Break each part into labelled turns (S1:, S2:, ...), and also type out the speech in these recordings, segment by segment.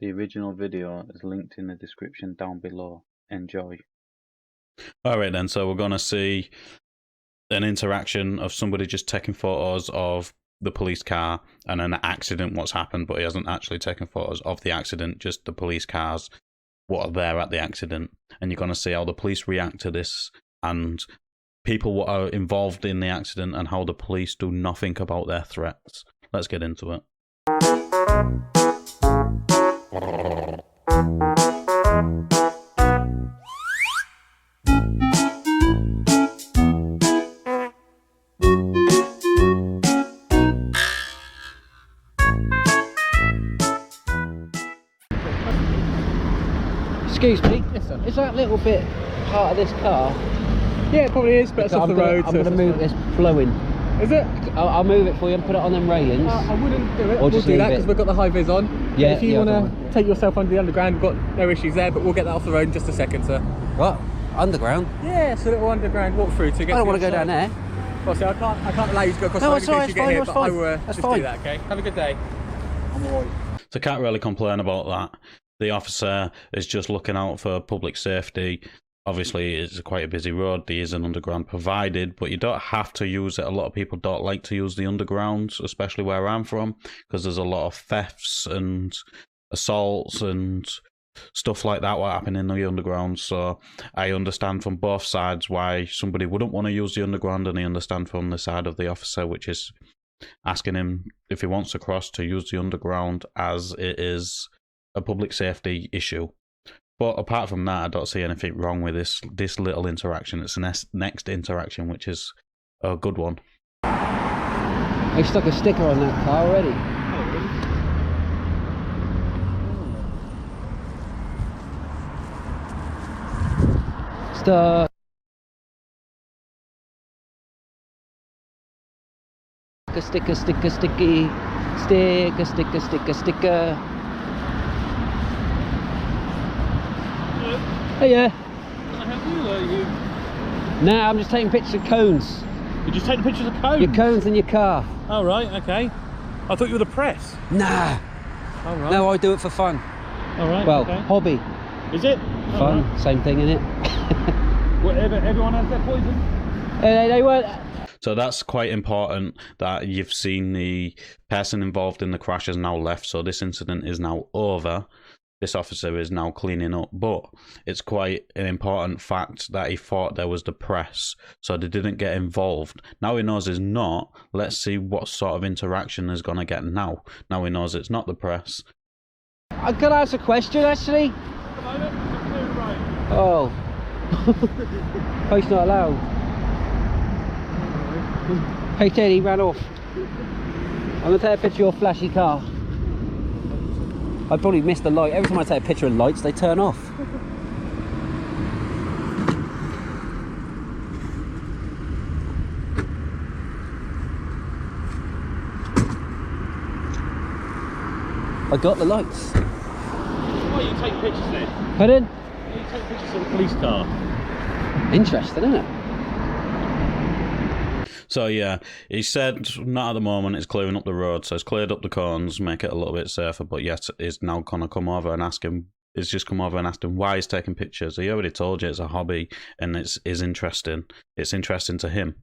S1: The original video is linked in the description down below. Enjoy.
S2: Alright then, so we're going to see an interaction of somebody just taking photos of the police car and an accident, what's happened, but he hasn't actually taken photos of the accident, just the police cars, what are there at the accident. And you're going to see how the police react to this and people what are involved in the accident and how the police do nothing about their threats. Let's get into it.
S3: Excuse me,
S4: Yes, sir.
S3: is that little bit part of this car?
S4: Yeah, it probably is, but it's off the road.
S3: I'm going to move this flowing.
S4: Is it?
S3: I'll move it for you and put it on them railings.
S4: I wouldn't do it.
S3: Or
S4: We'll
S3: just
S4: do
S3: leave
S4: that
S3: it.
S4: because we've got the high vis on.
S3: Yeah,
S4: If you
S3: yeah,
S4: want
S3: don't
S4: to
S3: worry.
S4: take yourself under the underground, we've got no issues there, but we'll get that off the road in just a second, sir.
S3: What? Underground?
S4: Yeah, it's a little underground walk through to get
S3: I don't
S4: to
S3: want to
S4: the
S3: go
S4: other
S3: down
S4: side.
S3: there.
S4: Well, see, I can't allow you to go across
S3: No,
S4: the road
S3: it's
S4: in
S3: fine,
S4: case you
S3: it's
S4: get
S3: fine,
S4: here,
S3: it's
S4: but I
S3: fine.
S4: will
S3: That's
S4: just
S3: fine.
S4: do that, okay? Have a good day. I'm alright.
S2: So can't really complain about that. The officer is just looking out for public safety. Obviously, it's quite a busy road. There is an underground provided, but you don't have to use it. A lot of people don't like to use the underground, especially where I'm from, because there's a lot of thefts and assaults and stuff like that what happen in the underground. So I understand from both sides why somebody wouldn't want to use the underground, and I understand from the side of the officer, which is asking him if he wants to cross to use the underground, as it is a public safety issue. But apart from that, I don't see anything wrong with this little interaction. It's the next interaction, which is a good one.
S3: They stuck a sticker on that car already. Stuck. Sticker, sticker, sticky. Sticker, sticker, sticker, sticker. Hey, yeah.
S5: Can I help you? Or are you...
S3: Nah, I'm just taking pictures of cones.
S5: You're just taking pictures of cones?
S3: Your cones in your car.
S5: Oh, right, okay. I thought you were the press.
S3: Nah.
S5: Oh, right.
S3: No, I do it for fun.
S5: All right,
S3: Well,
S5: okay.
S3: hobby.
S5: Is it?
S3: Fun, same thing, innit?
S5: Well, everyone has their poison?
S3: They weren't.
S2: So that's quite important that you've seen the person involved in the crash has now left. So this incident is now over. This officer is now cleaning up, but it's quite an important fact that he thought there was the press, so they didn't get involved. Now he knows it's not. Let's see what sort of interaction he's going to get now. Now he knows it's not the press.
S3: I could ask a question, actually.
S5: At the moment, it's clear right.
S3: Oh. Post not allowed. Hey Teddy, ran off. I'm going to take a picture of your flashy car. I'd probably miss the light. Every time I take a picture of lights, they turn off. I got the lights.
S5: Why are you taking pictures then?
S3: Pardon?
S5: Why are you taking pictures of the police car?
S3: Interesting, isn't it?
S2: So yeah, he said not at the moment, it's clearing up the road, so it's cleared up the cones, make it a little bit safer, but yet it's now gonna come over and ask him, it's just come over and asked him why he's taking pictures. He already told you it's a hobby and it's interesting. It's interesting to him.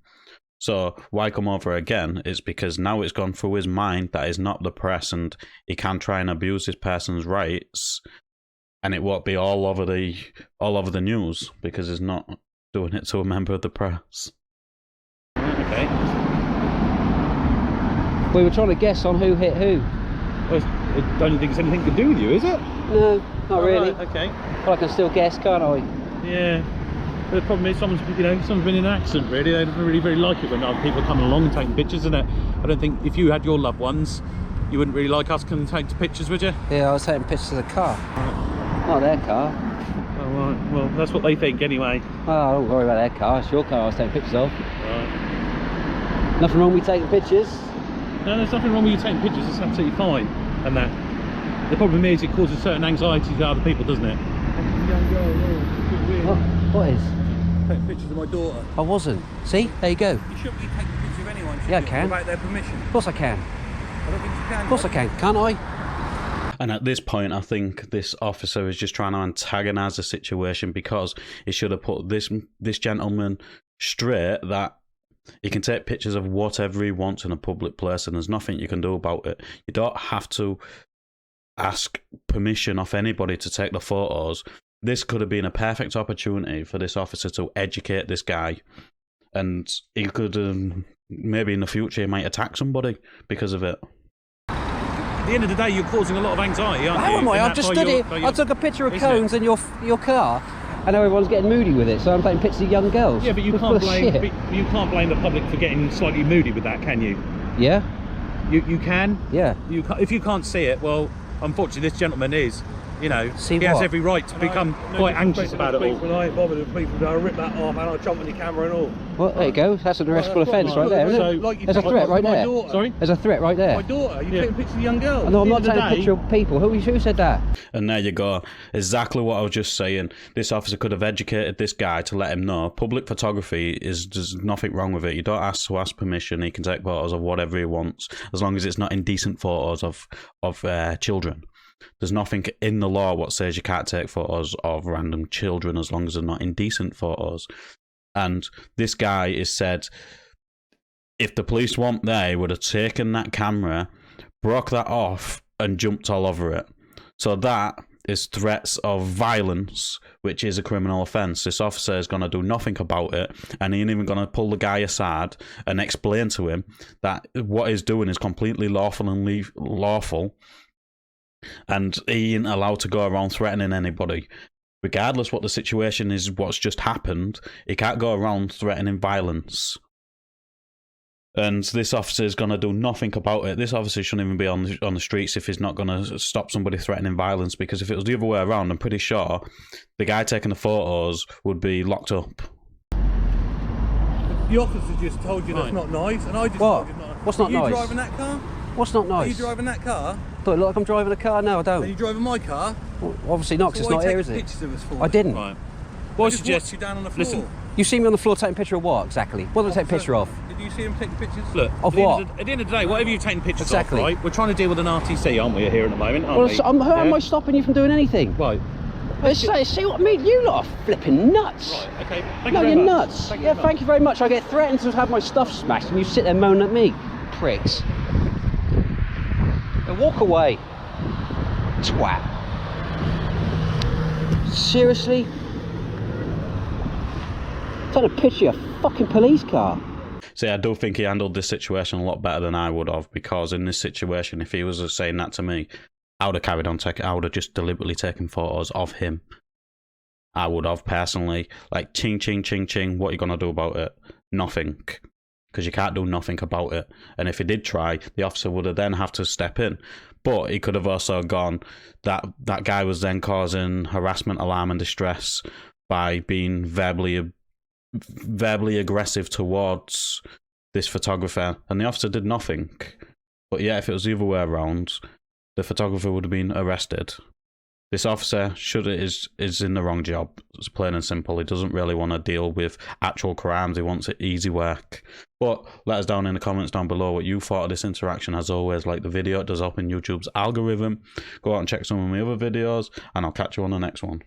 S2: So why come over again? It's because now it's gone through his mind that it's not the press and he can try and abuse this person's rights and it won't be all over the news because he's not doing it to a member of the press.
S5: Okay.
S3: We were trying to guess on who hit who.
S5: Well, I don't think it's anything to do with you, is it?
S3: No, not really.
S5: Right, okay.
S3: But I can still guess, can't I?
S5: Yeah. But the problem is someone's been in an accident, really. They don't really like it when other people come along taking pictures, isn't it? I don't think if you had your loved ones, you wouldn't really like us coming to take pictures, would you?
S3: Yeah, I was taking pictures of the car. Not their car.
S5: Oh, right. Well, that's what they think anyway.
S3: Oh, don't worry about their car. It's your car I was taking pictures of.
S5: Right.
S3: Nothing wrong with taking pictures.
S5: No, there's nothing wrong with you taking pictures. It's absolutely fine. And that. The problem is it causes certain anxiety to other people, doesn't it?
S3: What is?
S5: Taking pictures of my daughter.
S3: I wasn't. See? There you go.
S5: You shouldn't be taking pictures of anyone, should
S3: Yeah, I
S5: you?
S3: can.
S5: Without their permission.
S3: Of course I can.
S5: I don't think you can.
S3: Of course I can. Can't I?
S2: And at this point, I think this officer is just trying to antagonise the situation, because he should have put this gentleman straight that he can take pictures of whatever he wants in a public place and there's nothing you can do about it. You don't have to ask permission off anybody to take the photos. This could have been a perfect opportunity for this officer to educate this guy, and he could maybe in the future he might attack somebody because of it.
S5: At the end of the day, you're causing a lot of anxiety, aren't you?
S3: How am I? I've just stood here. I took a picture of cones in your car. I know everyone's getting moody with it, so I'm taking pictures of young girls.
S5: Yeah, but you can't blame the public for getting slightly moody with that, can you?
S3: Yeah.
S5: You can.
S3: Yeah.
S5: If you can't see it, well, unfortunately, this gentleman is. You know,
S3: See
S5: he has
S3: what?
S5: every right to become quite anxious about it all.
S6: I ain't bothered with people. I'll rip that off and I'll jump on your camera and all.
S3: Well, there you go. That's an arrestable offence right there, isn't it?
S6: Like you
S3: There's a
S6: did
S3: threat right
S6: my
S3: there.
S6: daughter.
S5: Sorry?
S3: There's a threat right there.
S6: My daughter, you
S5: Yeah.
S6: taking pictures of young girls.
S3: No, I'm not
S5: At the
S3: taking
S5: end
S3: a
S5: of the
S3: picture of people. Who said that?
S2: And there you go. Exactly what I was just saying. This officer could have educated this guy to let him know public photography there's nothing wrong with it. You don't have to ask permission. He can take photos of whatever he wants, as long as it's not indecent photos of children. There's nothing in the law what says you can't take photos of random children as long as they're not indecent photos. And this guy is said, if the police weren't there, he would have taken that camera, broke that off, and jumped all over it. So that is threats of violence, which is a criminal offence. This officer is going to do nothing about it, and he ain't even going to pull the guy aside and explain to him that what he's doing is completely lawful and lawful. And he ain't allowed to go around threatening anybody. Regardless what the situation is, what's just happened, he can't go around threatening violence. And this officer is going to do nothing about it. This officer shouldn't even be on the streets if he's not going to stop somebody threatening violence, because if it was the other way around, I'm pretty sure the guy taking the photos would be locked up.
S6: The officer just told you that's not nice, and I just
S3: What?
S6: told you not.
S3: What's not
S6: Are you
S3: nice?
S6: driving that car?
S3: What's not
S6: Are you
S3: nice?
S6: driving that car?
S3: Do I look like I'm driving a car? No, I
S6: Are
S3: don't.
S6: you driving my car?
S3: Well, obviously not, because
S6: So
S3: it's
S6: why
S3: not
S6: are you
S3: here, is
S6: taking
S3: it?
S6: pictures of us for?
S3: I didn't.
S5: Right.
S6: I
S5: Well, I
S6: just
S5: suggest
S6: watched you down on the floor.
S5: Listen.
S3: You see me on the floor taking a picture of what, exactly? What did I take a picture of?
S6: Did you see him take pictures?
S5: Look,
S3: Of
S5: at the end
S3: what?
S5: at the end of the day, whatever you're taking pictures
S3: Exactly.
S5: of, right? We're trying to deal with an RTC, aren't we, here at the moment, aren't
S3: Well,
S5: we?
S3: so how am
S5: Yeah?
S3: I stopping you from doing anything?
S5: Right.
S3: See what I mean? You lot are flipping nuts.
S5: Right, okay. Thank
S3: No,
S5: you very
S3: you're
S5: much.
S3: nuts.
S5: Thank you
S3: Yeah,
S5: very
S3: thank
S5: much.
S3: you very much. I get threatened to have my stuff smashed, and you sit there moaning at me, pricks. Now walk away, twat. Seriously? Trying to picture a fucking police car.
S2: See, I do think he handled this situation a lot better than I would have, because in this situation, if he was saying that to me, I would have carried on taking. I would have just deliberately taken photos of him. I would have personally, like, ching, ching, ching, ching. What are you gonna do about it? Nothing, because you can't do nothing about it. And if he did try, the officer would have then have to step in. But he could have also gone. That guy was then causing harassment, alarm, and distress by being verbally aggressive towards this photographer, and the officer did nothing. But yeah, if it was the other way around, the photographer would have been arrested. This officer is in the wrong job. It's plain and simple. He doesn't really want to deal with actual crimes. He wants it easy work. But let us down in the comments down below what you thought of this interaction. As always, like the video, it does help in YouTube's algorithm. Go out and check some of my other videos, and I'll catch you on the next one.